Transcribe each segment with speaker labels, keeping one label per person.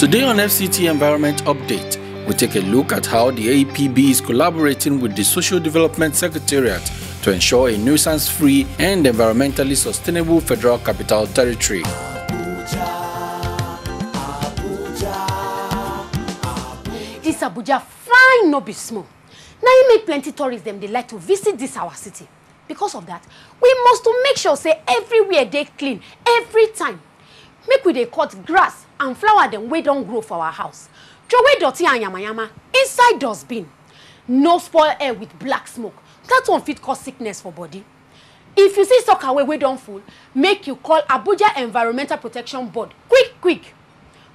Speaker 1: Today on FCT Environment Update, we take a look at how the Aepb is collaborating with the Social Development Secretariat to ensure a nuisance-free and environmentally sustainable Federal Capital Territory.
Speaker 2: This Abuja fine no be small. Now you make plenty tourists them they like to visit this our city. Because of that, we must to make sure say everywhere they clean every time. Make we dey cut grass and flower them we don't grow for our house. Throw away dirty and yama inside dustbin. No spoil air with black smoke. That one fit cause sickness for body. If you see sockaway we don't full, make you call Abuja Environmental Protection Board quick.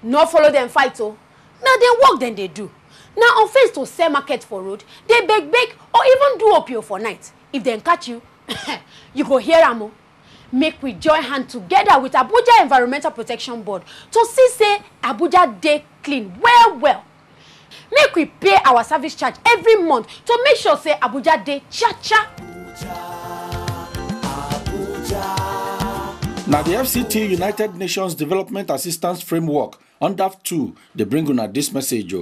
Speaker 2: No follow them fight oh. Now they work then they do. Now offense to sell market for road, they beg or even do opio for night. If they catch you, you go hear am. Make we join hand together with Abuja Environmental Protection Board to see say Abuja dey clean well. Make we pay our service charge every month to make sure say Abuja dey cha-cha.
Speaker 1: Now the FCT United Nations Development Assistance Framework under 2, they bring una this message.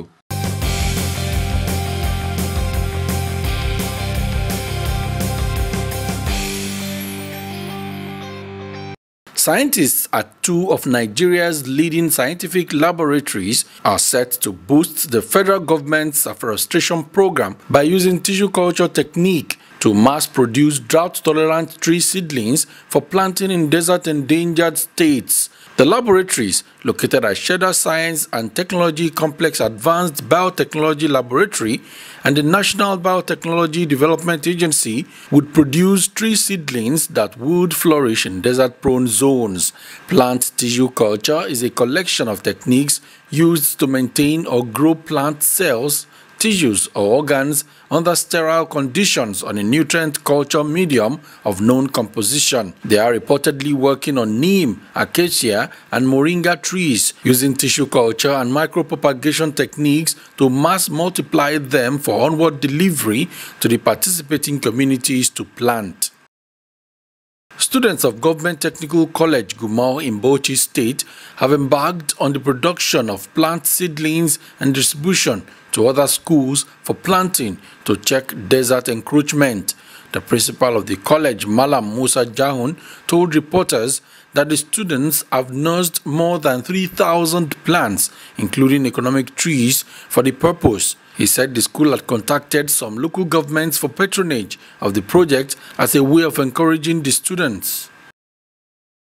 Speaker 1: Scientists at 2 of Nigeria's leading scientific laboratories are set to boost the federal government's afforestation program by using tissue culture technique to mass-produce drought-tolerant tree seedlings for planting in desert-endangered states. The laboratories, located at Shedder Science and Technology Complex Advanced Biotechnology Laboratory and the National Biotechnology Development Agency, would produce tree seedlings that would flourish in desert-prone zones. Plant tissue culture is a collection of techniques used to maintain or grow plant cells, tissues or organs under sterile conditions on a nutrient culture medium of known composition. They are reportedly working on neem, acacia and moringa trees using tissue culture and micropropagation techniques to mass multiply them for onward delivery to the participating communities to plant. Students of Government Technical College Gumau in Bauchi State have embarked on the production of plant seedlings and distribution to other schools for planting to check desert encroachment. The principal of the college, Malam Musa Jahun, told reporters that the students have nursed more than 3,000 plants, including economic trees, for the purpose. He said the school had contacted some local governments for patronage of the project as a way of encouraging the students.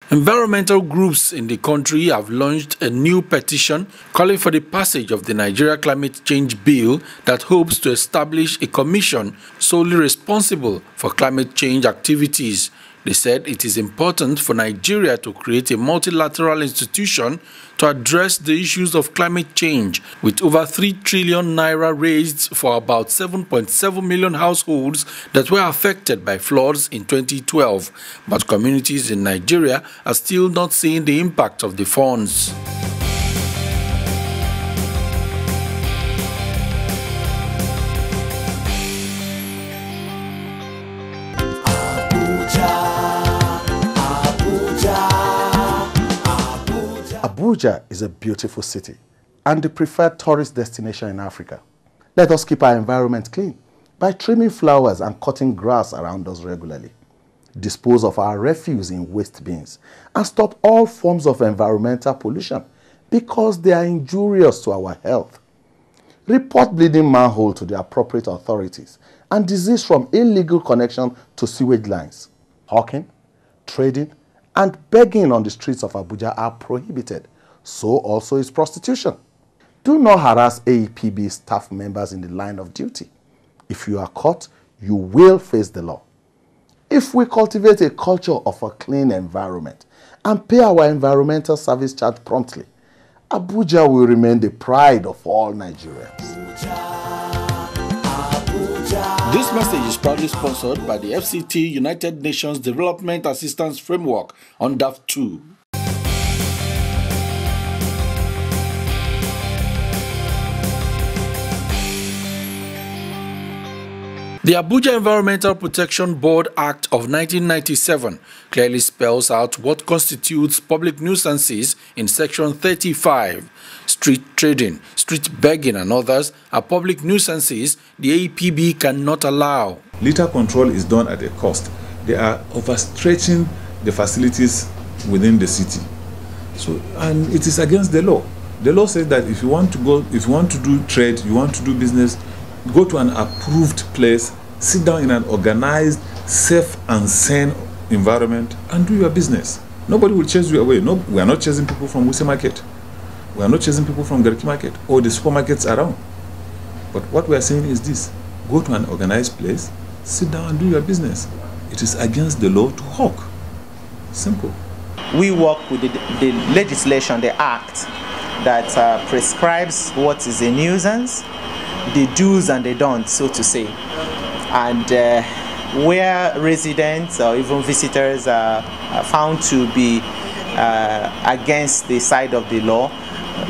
Speaker 1: Environmental groups in the country have launched a new petition calling for the passage of the Nigeria Climate Change Bill that hopes to establish a commission solely responsible for climate change activities. They said it is important for Nigeria to create a multilateral institution to address the issues of climate change, with over 3 trillion naira raised for about 7.7 million households that were affected by floods in 2012. But communities in Nigeria are still not seeing the impact of the funds.
Speaker 3: Abuja is a beautiful city and the preferred tourist destination in Africa. Let us keep our environment clean by trimming flowers and cutting grass around us regularly. Dispose of our refuse in waste bins and stop all forms of environmental pollution because they are injurious to our health. Report bleeding manhole to the appropriate authorities and disease from illegal connection to sewage lines. Hawking, trading, and begging on the streets of Abuja are prohibited. So also is prostitution. Do not harass Aepb staff members in the line of duty. If you are caught, you will face the law. If we cultivate a culture of a clean environment and pay our environmental service charge promptly, Abuja will remain the pride of all Nigerians.
Speaker 1: This message is proudly sponsored by the FCT United Nations Development Assistance Framework under 2. The Abuja Environmental Protection Board Act of 1997 clearly spells out what constitutes public nuisances in Section 35. Street trading, street begging and others are public nuisances the Aepb cannot allow.
Speaker 4: Litter control is done at a cost. They are overstretching the facilities within the city. So, and it is against the law. The law says that if you want to do trade, you want to do business, go to an approved place, sit down in an organized, safe and sane environment and do your business. Nobody will chase you away. No, we are not chasing people from Wuse Market. We are not chasing people from Garki Market or the supermarkets around. But what we are saying is this: go to an organized place, sit down and do your business. It is against the law to hawk. Simple.
Speaker 5: We work with the legislation, the act, that prescribes what is a nuisance, the do's and the don'ts, so to say. And where residents or even visitors are found to be against the side of the law,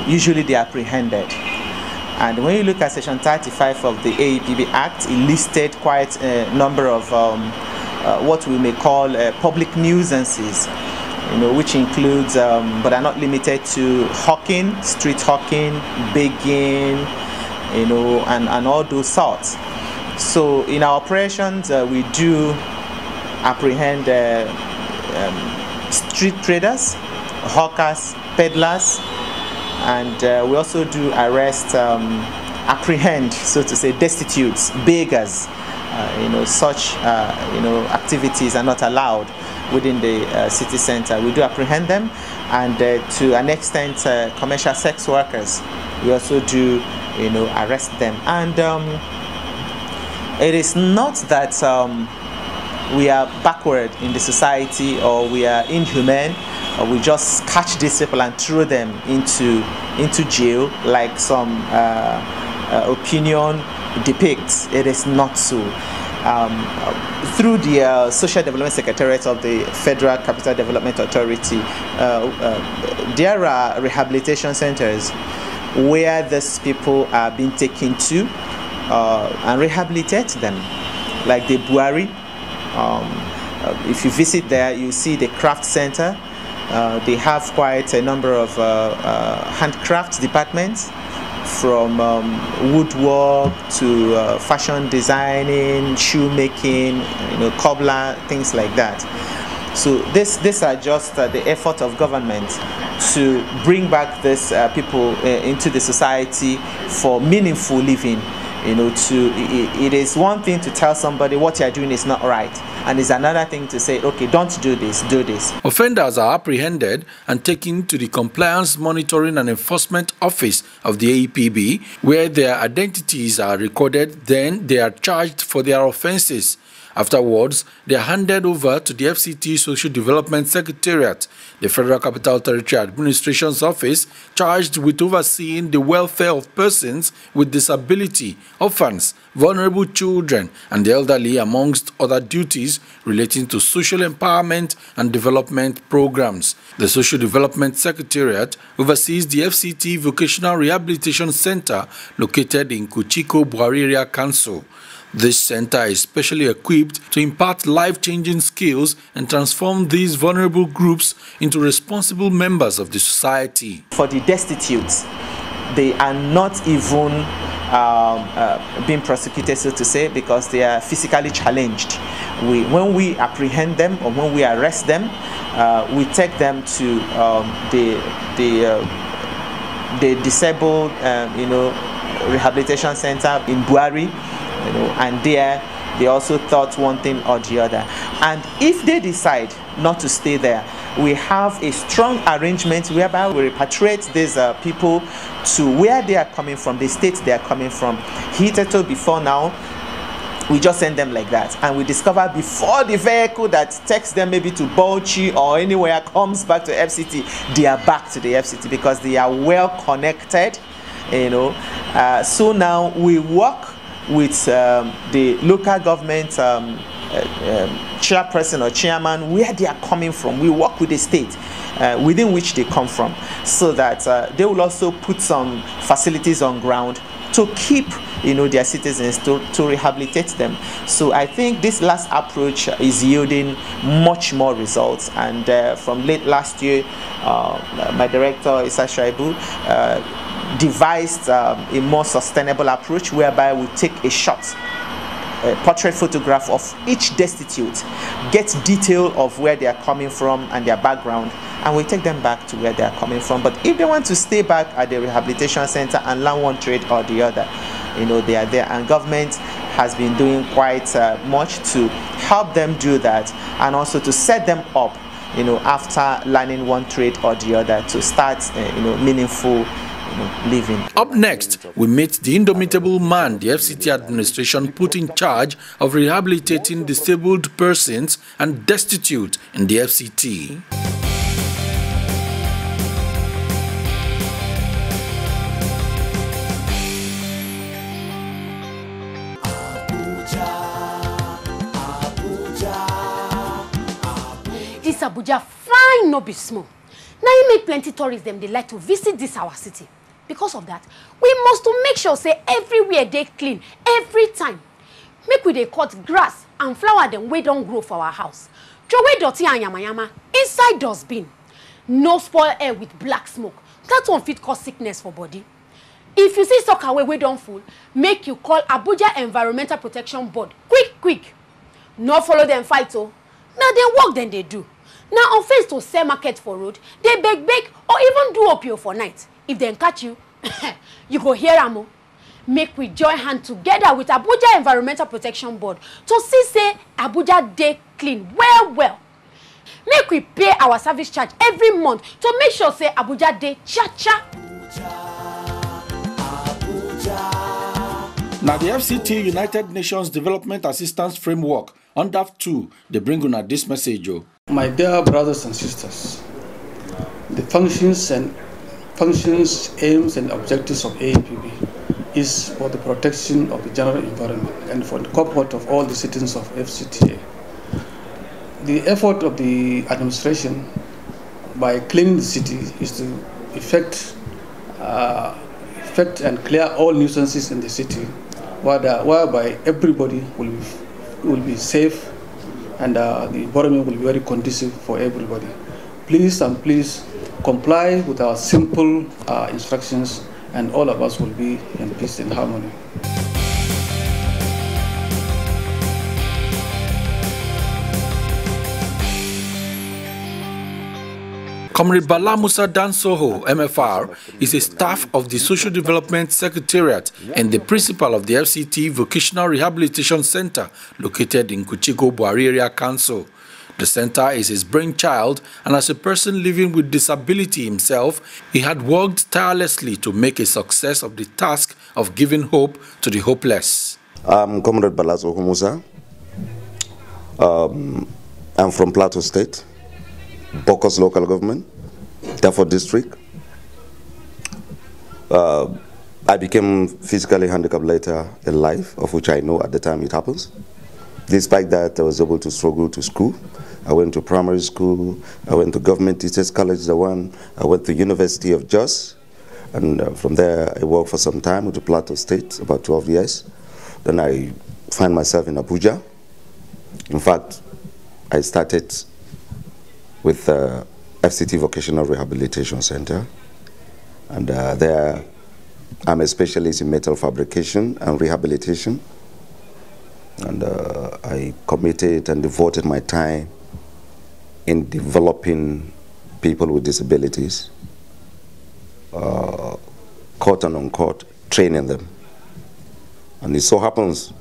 Speaker 5: usually they are apprehended. And when you look at Section 35 of the Aepb Act, it listed quite a number of what we may call public nuisances, which includes, but are not limited to hawking, street hawking, begging, and all those sorts. So in our operations, we do apprehend street traders, hawkers, peddlers, and we also do arrest, apprehend, so to say, destitutes, beggars. Such activities are not allowed within the city center. We do apprehend them, and to an extent, commercial sex workers, we also do, arrest them. And it is not that we are backward in the society or we are inhumane, or we just catch these people and throw them into jail like some opinion depicts. It is not so. Through the Social Development Secretariat of the Federal Capital Development Authority, there are rehabilitation centers where these people are being taken to and rehabilitate them, like the Bwari. If you visit there, you see the craft center. They have quite a number of handcraft departments, from woodwork to fashion designing, shoemaking, cobbler, things like that. So these are just the effort of government to bring back these people into the society for meaningful living. It is one thing to tell somebody what you are doing is not right, and it's another thing to say, okay, don't do this, do this.
Speaker 1: Offenders are apprehended and taken to the Compliance Monitoring and Enforcement Office of the Aepb, where their identities are recorded. Then they are charged for their offences. Afterwards, they are handed over to the FCT Social Development Secretariat, the Federal Capital Territory Administration's office, charged with overseeing the welfare of persons with disability, orphans, vulnerable children, and the elderly, amongst other duties relating to social empowerment and development programs. The Social Development Secretariat oversees the FCT Vocational Rehabilitation Centre located in Kuchiko Bwari Area Council. This center is specially equipped to impart life-changing skills and transform these vulnerable groups into responsible members of the society.
Speaker 5: For the destitutes, they are not even being prosecuted, so to say, because they are physically challenged. When we apprehend them or when we arrest them, we take them to the disabled, rehabilitation center in Bwari. And there they also thought one thing or the other. And if they decide not to stay there, we have a strong arrangement whereby we repatriate these people to where they are coming from, the states they are coming from. Hitherto before now, we just send them like that, and we discover before the vehicle that takes them maybe to Bauchi or anywhere comes back to FCT, they are back to the FCT because they are well connected, So now we work with the local government chairperson or chairman where they are coming from. We work with the state within which they come from, so that they will also put some facilities on ground to keep their citizens to rehabilitate them. So I think this last approach is yielding much more results. And from late last year, my director, Isa Shaibu, devised a more sustainable approach whereby we take a shot, a portrait photograph of each destitute, get detail of where they are coming from and their background, and we take them back to where they are coming from. But if they want to stay back at the rehabilitation center and learn one trade or the other, they are there, and government has been doing quite much to help them do that, and also to set them up, after learning one trade or the other, to start, meaningful living.
Speaker 1: Up next, we meet the indomitable man the FCT administration put in charge of rehabilitating disabled persons and destitute in the FCT.
Speaker 2: This Abuja fine no be small. Now you make plenty tourists them they like to visit this our city. Because of that, we must to make sure say everywhere they clean every time. Make we they cut grass and flower them we don't grow for our house. Throw away dirty and yama inside dustbin. No spoil air with black smoke. That one fit cause sickness for body. If you see soccer we don't full, make you call Abuja Environmental Protection Board quick. No follow them fight oh. Now they work then they do. Now offense to sell market for road, they beg or even do opio for night. If they catch you, you go hear amo. Make we join hand together with Abuja Environmental Protection Board to see say Abuja dey clean well. Make we pay our service charge every month to make sure say Abuja dey cha-cha.
Speaker 1: Now the FCT United Nations Development Assistance Framework UNDAF 2, they bring on this message.
Speaker 6: My dear brothers and sisters, the functions, aims and objectives of Aepb is for the protection of the general environment and for the comfort of all the citizens of FCTA. The effort of the administration by cleaning the city is to effect and clear all nuisances in the city, whereby everybody will be safe and the environment will be very conducive for everybody. Please comply with our simple instructions, and all of us will be in peace and harmony.
Speaker 1: Comrade Bala Musa Dansoho, MFR, is a staff of the Social Development Secretariat and the principal of the FCT Vocational Rehabilitation Centre located in Kuchiko Bwari Area Council. The center is his brainchild, and as a person living with disability himself, he had worked tirelessly to make a success of the task of giving hope to the hopeless.
Speaker 7: I'm Comrade Bala Musa. I'm from Plateau State, Bokos local government, Dafur district. I became physically handicapped later in life, of which I know at the time it happens. Despite that, I was able to struggle to school. I went to primary school, I went to Government Teachers College, I went to University of Jos, and from there I worked for some time with the Plateau State, about 12 years. Then I find myself in Abuja. In fact, I started with FCT Vocational Rehabilitation Centre, and there I'm a specialist in metal fabrication and rehabilitation, and I committed and devoted my time in developing people with disabilities, court and on-court, training them. And it so happens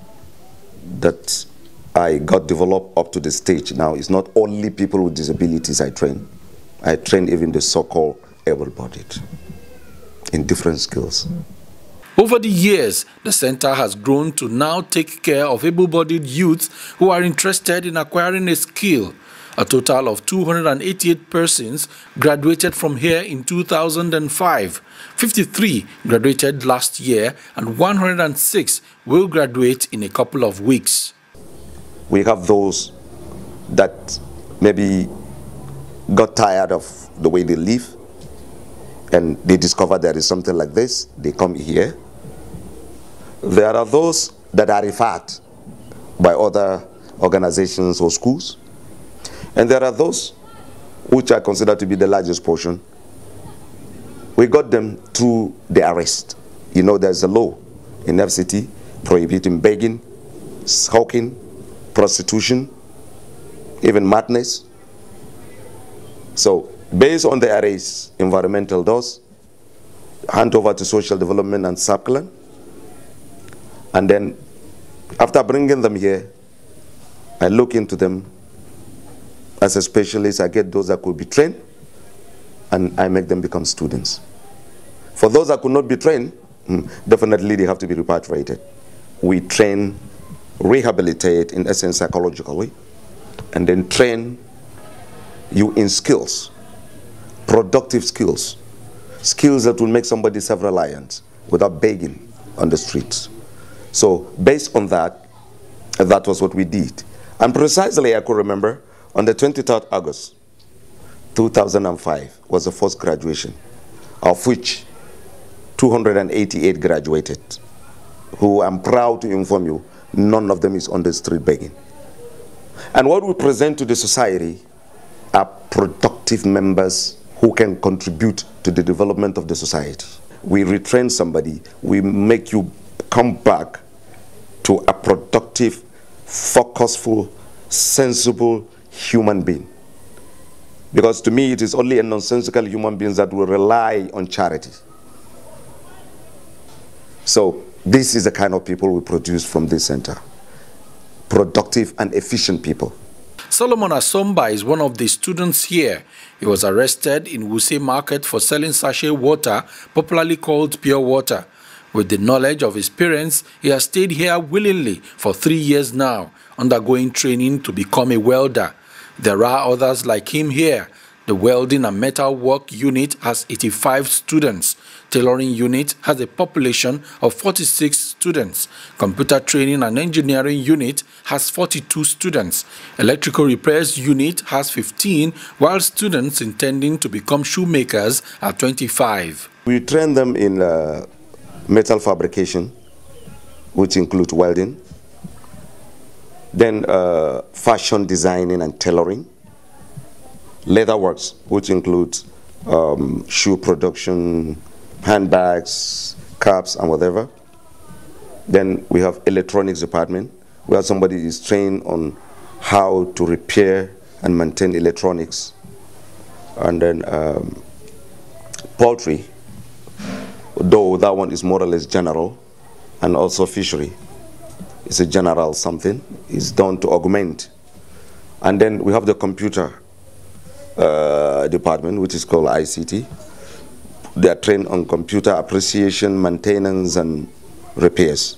Speaker 7: that I got developed up to the stage now. It's not only people with disabilities I train even the so-called able-bodied in different skills.
Speaker 1: Over the years, the center has grown to now take care of able-bodied youths who are interested in acquiring a skill. A total of 288 persons graduated from here in 2005. 53 graduated last year, and 106 will graduate in a couple of weeks.
Speaker 7: We have those that maybe got tired of the way they live, and they discover there is something like this. They come here. There are those that are referred by other organizations or schools, and there are those which are considered to be the largest portion. We got them through the arrest. You know, there's a law in FCT prohibiting begging, hawking, prostitution, even madness. So based on the arrest, environmental does hand over to social development and sub-clan, and then after bringing them here, I look into them as a specialist. I get those that could be trained, and I make them become students. For those that could not be trained, definitely they have to be repatriated. We train, rehabilitate, in essence, psychologically, and then train you in skills, productive skills, skills that will make somebody self-reliant without begging on the streets. So based on that, that was what we did. And precisely, I could remember, on the 23rd August, 2005 was the first graduation, of which 288 graduated, who I'm proud to inform you, none of them is on the street begging. And what we present to the society are productive members who can contribute to the development of the society. We retrain somebody, we make you come back to a productive, focusful, sensible human being. Because to me, it is only a nonsensical human being that will rely on charity. So this is the kind of people we produce from this center. Productive and efficient people.
Speaker 1: Solomon Asomba is one of the students here. He was arrested in Wuse Market for selling sachet water, popularly called pure water. With the knowledge of his parents, he has stayed here willingly for 3 years now, undergoing training to become a welder. There are others like him here. The welding and metal work unit has 85 students. Tailoring unit has a population of 46 students. Computer training and engineering unit has 42 students. Electrical repairs unit has 15, while students intending to become shoemakers are 25.
Speaker 7: We train them in metal fabrication, which includes welding, then fashion designing and tailoring, leather works, which includes shoe production, handbags, caps, and whatever. Then we have electronics department, where somebody is trained on how to repair and maintain electronics. And then poultry, though that one is more or less general, and also fishery. It's a general something. It's done to augment. And then we have the computer department, which is called ICT. They are trained on computer appreciation, maintenance, and repairs.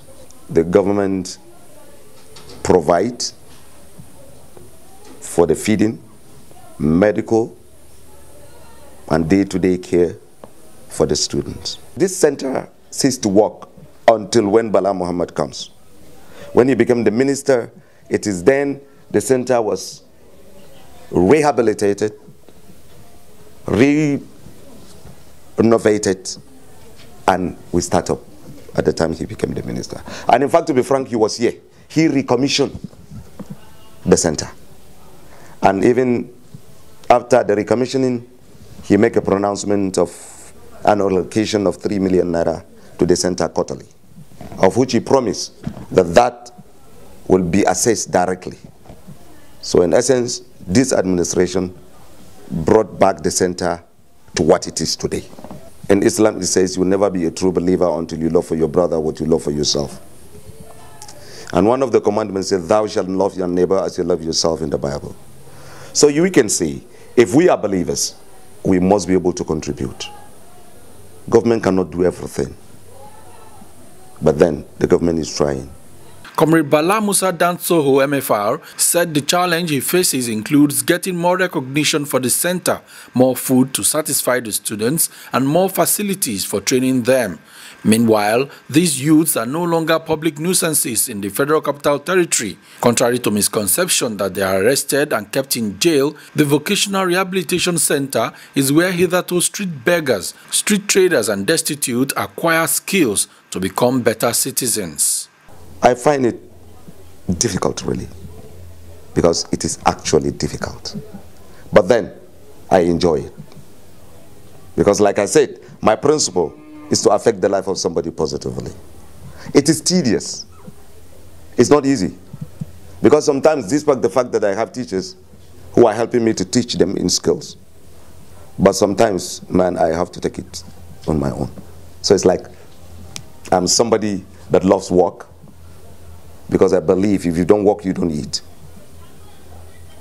Speaker 7: The government provides for the feeding, medical, and day-to-day care for the students. This center ceased to work until when Bala Muhammad comes. When he became the minister, it is then the center was rehabilitated, renovated, and we started up at the time he became the minister. And in fact, to be frank, he was here. He recommissioned the center. And even after the recommissioning, he made a pronouncement of an allocation of 3 million naira to the center quarterly, of which he promised that that will be assessed directly. So in essence, this administration brought back the center to what it is today. In Islam, it says you'll never be a true believer until you love for your brother what you love for yourself. And one of the commandments says, thou shalt love your neighbor as you love yourself in the Bible. So you can see, if we are believers, we must be able to contribute. Government cannot do everything. But then the government is trying.
Speaker 1: Comrade Bala Musa Dansoho, MFR, said the challenge he faces includes getting more recognition for the center, more food to satisfy the students, and more facilities for training them. Meanwhile, these youths are no longer public nuisances in the Federal Capital Territory. Contrary to misconception that they are arrested and kept in jail, the Vocational Rehabilitation Centre is where hitherto street beggars, street traders and destitute acquire skills to become better citizens.
Speaker 7: I find it difficult, really, because it is actually difficult. But then, I enjoy it. Because like I said, my principle is to affect the life of somebody positively. It is tedious. It's not easy. Because sometimes, despite the fact that I have teachers who are helping me to teach them in skills, but sometimes, man, I have to take it on my own. So it's like I'm somebody that loves work, because I believe if you don't work, you don't eat.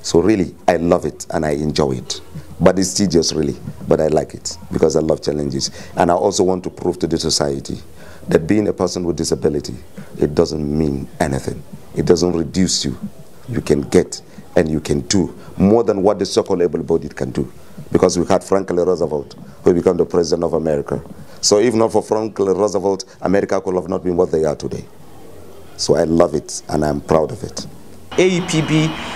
Speaker 7: So really, I love it and I enjoy it. But it's tedious, really, but I like it because I love challenges. And I also want to prove to the society that being a person with disability, it doesn't mean anything. It doesn't reduce you. You can get and you can do more than what the so-called able-bodied can do. Because we had Franklin Roosevelt, who became the president of America. So if not for Franklin Roosevelt, America could have not been what they are today. So I love it and I'm proud of it.
Speaker 5: Aepb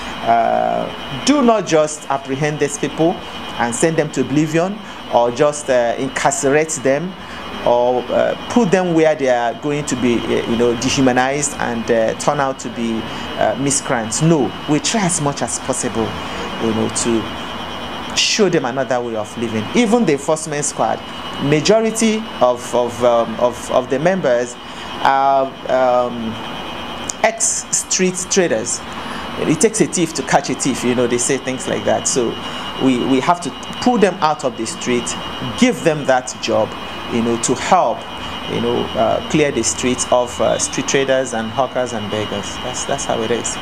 Speaker 5: do not just apprehend these people and send them to oblivion, or just incarcerate them, or put them where they are going to be dehumanized and turn out to be miscreants. No, we try as much as possible to show them another way of living. Even the enforcement squad, majority of the members are ex-street traders. It takes a thief to catch a thief, they say things like that. So we have to pull them out of the street, give them that job, to help, clear the streets of street traders and hawkers and beggars. That's how it is.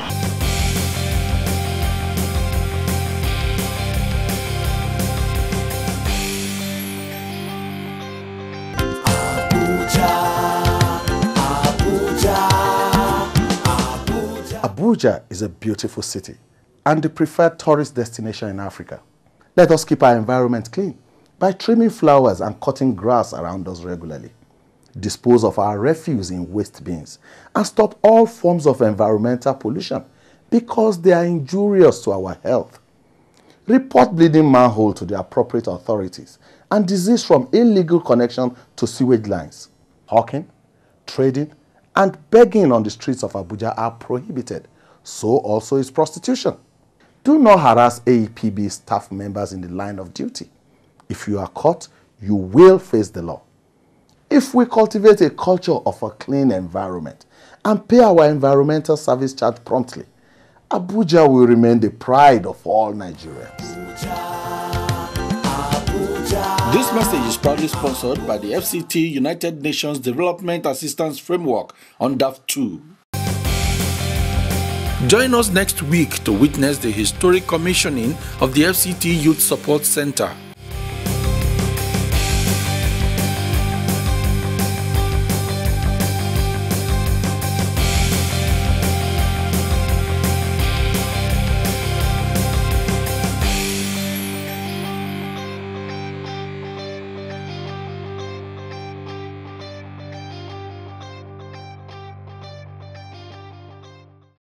Speaker 3: Abuja is a beautiful city and the preferred tourist destination in Africa. Let us keep our environment clean by trimming flowers and cutting grass around us regularly. Dispose of our refuse in waste bins and stop all forms of environmental pollution because they are injurious to our health. Report bleeding manhole to the appropriate authorities and disease from illegal connection to sewage lines. Hawking, trading, and begging on the streets of Abuja are prohibited. So also is prostitution. Do not harass Aepb staff members in the line of duty. If you are caught, you will face the law. If we cultivate a culture of a clean environment and pay our environmental service charge promptly, Abuja will remain the pride of all Nigerians.
Speaker 1: This message is proudly sponsored by the FCT United Nations Development Assistance Framework UNDAF 2. Join us next week to witness the historic commissioning of the FCT Youth Support Center.